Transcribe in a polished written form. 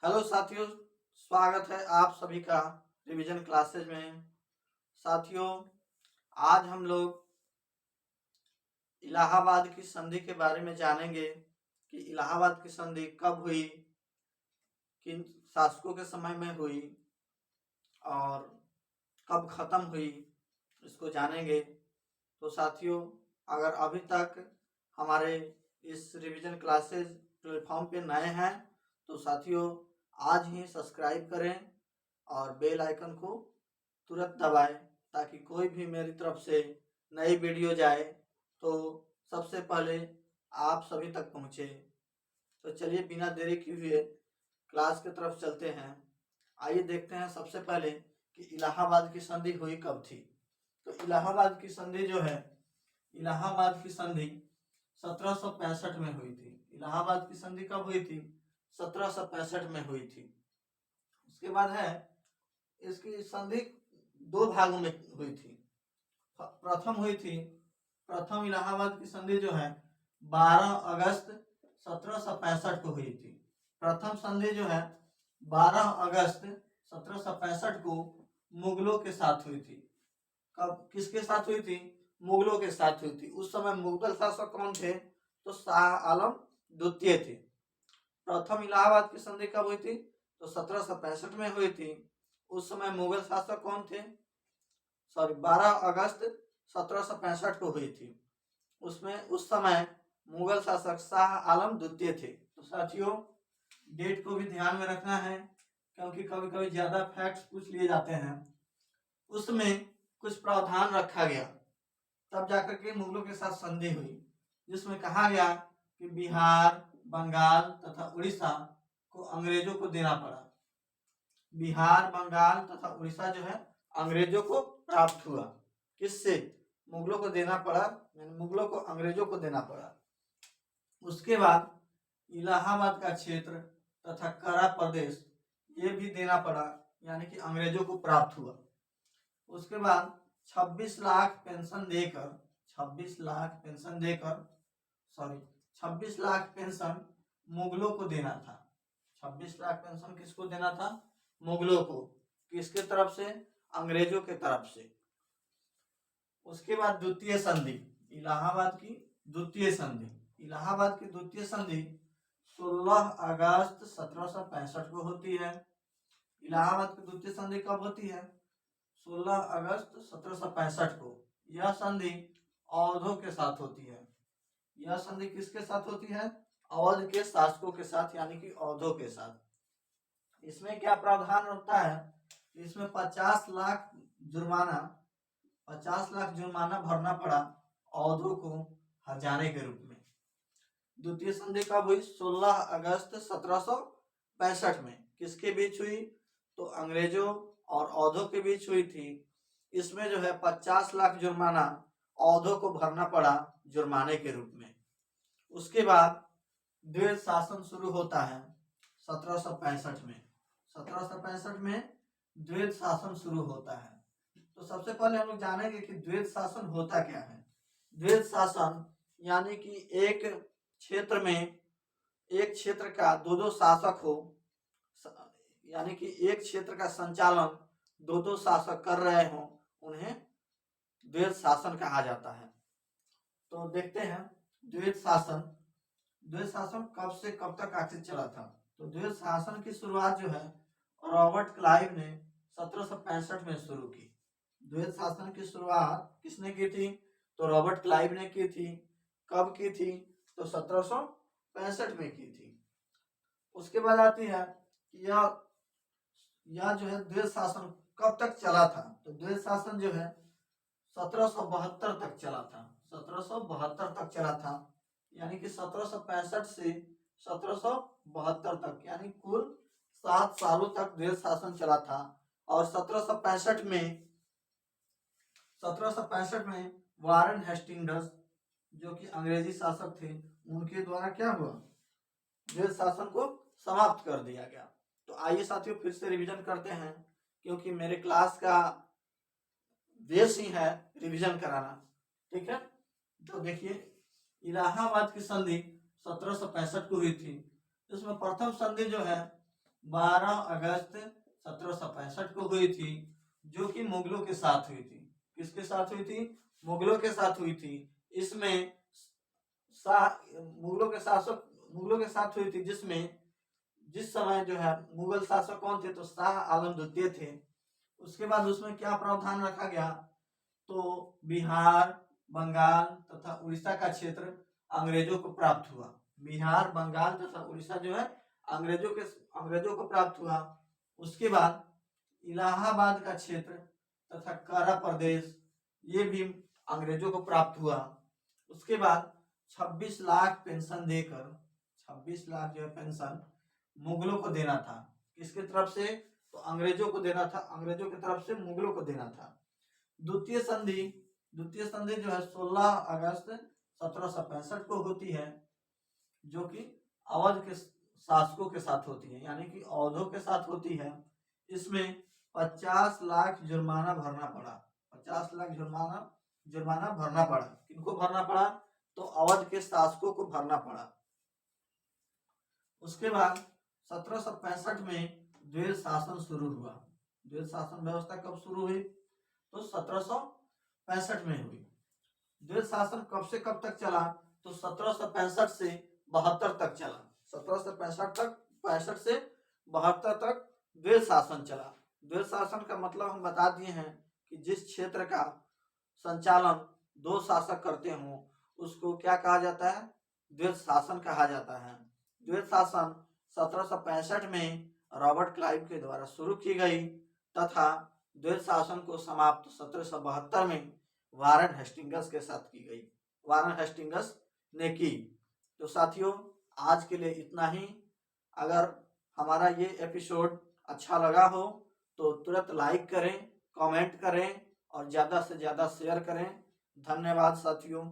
Hello साथियों, स्वागत है आप सभी का रिवीजन क्लासेज में। साथियों, आज हम लोग इलाहाबाद की संधि के बारे में जानेंगे कि इलाहाबाद की संधि कब हुई, किन शासकों के समय में हुई और कब खत्म हुई, इसको जानेंगे। तो साथियों, अगर अभी तक हमारे इस रिवीजन क्लासेज प्लेटफॉर्म पे नए हैं तो साथियों आज ही सब्सक्राइब करें और बेल आइकन को तुरंत दबाएं ताकि कोई भी मेरी तरफ से नई वीडियो जाए तो सबसे पहले आप सभी तक पहुंचे। तो चलिए बिना देरी किए हुए क्लास की तरफ चलते हैं। आइए देखते हैं सबसे पहले कि इलाहाबाद की संधि हुई कब थी। तो इलाहाबाद की संधि जो है, इलाहाबाद की संधि 1765 में हुई थी। इलाहाबाद की संधि कब हुई थी? 1765 में हुई थी। उसके बाद है इसकी संधि दो भागों में हुई थी। प्रथम इलाहाबाद की संधि जो है 12 अगस्त 1765 को हुई थी। प्रथम संधि जो है 12 अगस्त 1765 को मुगलों के साथ हुई थी। कब किसके साथ हुई थी? मुगलों के साथ हुई थी। उस समय मुगल शासक कौन थे? तो शाह आलम द्वितीय थे। प्रथम इलाहाबाद की संधि कब हुई थी? तो 1765 में हुई थी। उस समय मुगल शासक कौन थे? 12 अगस्त 1765 को हुई थी। उसमें उस समय मुगल शासक शाह आलम द्वितीय थे। तो साथियों, डेट को भी ध्यान में रखना है क्योंकि कभी कभी ज्यादा फैक्ट्स पूछ लिए जाते हैं। उसमें कुछ प्रावधान रखा गया, तब जाकर के मुगलों के साथ संधि हुई, जिसमें कहा गया कि बिहार, बंगाल तथा उड़ीसा को अंग्रेजों को देना पड़ा। बिहार, बंगाल तथा उड़ीसा जो है अंग्रेजों को प्राप्त हुआ। किससे? मुगलों को देना पड़ा, मुगलों को अंग्रेजों को देना पड़ा। उसके बाद इलाहाबाद का क्षेत्र तथा करा प्रदेश ये भी देना पड़ा, यानी कि अंग्रेजों को प्राप्त हुआ। उसके बाद 26 लाख पेंशन देकर 26 लाख पेंशन देकर 26 लाख पेंशन मुगलों को देना था। 26 लाख पेंशन किसको देना था? मुगलों को। किसके तरफ से? अंग्रेजों के तरफ से। उसके बाद द्वितीय संधि, इलाहाबाद की द्वितीय संधि। इलाहाबाद की द्वितीय संधि 16 अगस्त 1765 को होती है। इलाहाबाद की द्वितीय संधि कब होती है? 16 अगस्त 1765 को। यह संधि अवधों के साथ होती है। यह संधि किसके साथ होती है? अवध के शासकों के साथ, यानी कि अवधों के साथ। इसमें क्या प्रावधान होता है? इसमें 50 लाख जुर्माना 50 लाख जुर्माना भरना पड़ा अवधों को हर्जाने के रूप में। द्वितीय संधि कब हुई? 16 अगस्त 1765 में। किसके बीच हुई? तो अंग्रेजों और अवधों के बीच हुई थी। इसमें जो है 50 लाख जुर्माना अवधों को भरना पड़ा जुर्माने के रूप में। उसके बाद द्वैध शासन शुरू होता है 1765 में। 1765 में द्वैध शासन शुरू होता है। तो सबसे पहले हम लोग जानेंगे कि द्वैध शासन होता क्या है। द्वैध शासन यानी कि एक क्षेत्र का दो शासक हो, यानी कि एक क्षेत्र का संचालन दो शासक कर रहे हो, उन्हें द्वैध शासन कहा जाता है। तो देखते हैं द्वैध शासन कब से कब तक आखिर चला था। तो द्वैध शासन की शुरुआत जो है रॉबर्ट क्लाइव ने 1765 में शुरू की। द्वैध शासन की शुरुआत किसने की थी? तो रॉबर्ट क्लाइव ने की थी। कब की थी? तो 1765 में की थी। उसके बाद आती है कि यह जो है द्वैध शासन कब तक चला था। तो द्वैध शासन जो है 1772 तक चला था। 1772 तक चला था, यानी कि 1765 से 1772 तक, यानी कुल 7 सालों तक द्वैध शासन चला था। और 1765 में वारेन हेस्टिंग्स जो कि अंग्रेजी शासक थे, उनके द्वारा क्या हुआ? द्वैध शासन को समाप्त कर दिया गया। तो आइए साथियों फिर से रिवीजन करते हैं, क्योंकि मेरे क्लास का उद्देश्य ही है रिवीजन कराना। ठीक है, तो देखिए इलाहाबाद की संधि 1765 को हुई थी। इसमें प्रथम संधि जो है 12 अगस्त 1765 को हुई थी, जो कि मुगलों के साथ हुई थी। किसके साथ हुई थी? मुगलों के साथ हुई थी। इसमें मुगलों के साथ हुई थी, जिसमें जिस समय जो है मुगल शासक कौन थे? तो शाह आलम द्वितीय थे। उसके बाद उसमें क्या प्रावधान रखा गया? तो बिहार, बंगाल तथा उड़ीसा का क्षेत्र अंग्रेजों को प्राप्त हुआ। बिहार, बंगाल तथा उड़ीसा जो है अंग्रेजों को प्राप्त हुआ। उसके बाद इलाहाबाद का क्षेत्र तथा कारा प्रदेश ये भी अंग्रेजों को प्राप्त हुआ। उसके बाद 26 लाख पेंशन देकर 26 लाख जो है पेंशन मुगलों को देना था। किसके तरफ से? तो अंग्रेजों को देना था। अंग्रेजों की तरफ से मुगलों को देना था। द्वितीय संधि जो है 16 अगस्त 1765 को होती है, जो कि अवध के शासकों के साथ होती है, यानी कि अवधों के साथ होती है। इसमें 50 लाख जुर्माना भरना पड़ा। 50 लाख जुर्माना भरना पड़ा। किनको भरना पड़ा? तो अवध के शासकों को भरना पड़ा। उसके बाद 1765 में द्वैध शासन शुरू हुआ। द्वैध शासन व्यवस्था कब शुरू हुई? तो 1765 में हुई। द्वैध शासन कब से कब तक चला? तो 1765 से 72 तक चला। 1765 से 72 तक द्वैध शासन चला। द्वैध शासन का मतलब हम बता दिए हैं कि जिस क्षेत्र का संचालन दो शासक करते हों उसको क्या कहा जाता है? द्वैध शासन कहा जाता है। द्वैध शासन 1765 में रॉबर्ट क्लाइव के द्वारा शुरू की गई तथा द्वैध शासन को समाप्त 1772 में वारन हेस्टिंगस के साथ की गई। वारन हेस्टिंगस ने की। तो साथियों, आज के लिए इतना ही। अगर हमारा ये एपिसोड अच्छा लगा हो तो तुरंत लाइक करें, कमेंट करें और ज़्यादा से ज़्यादा शेयर करें। धन्यवाद साथियों।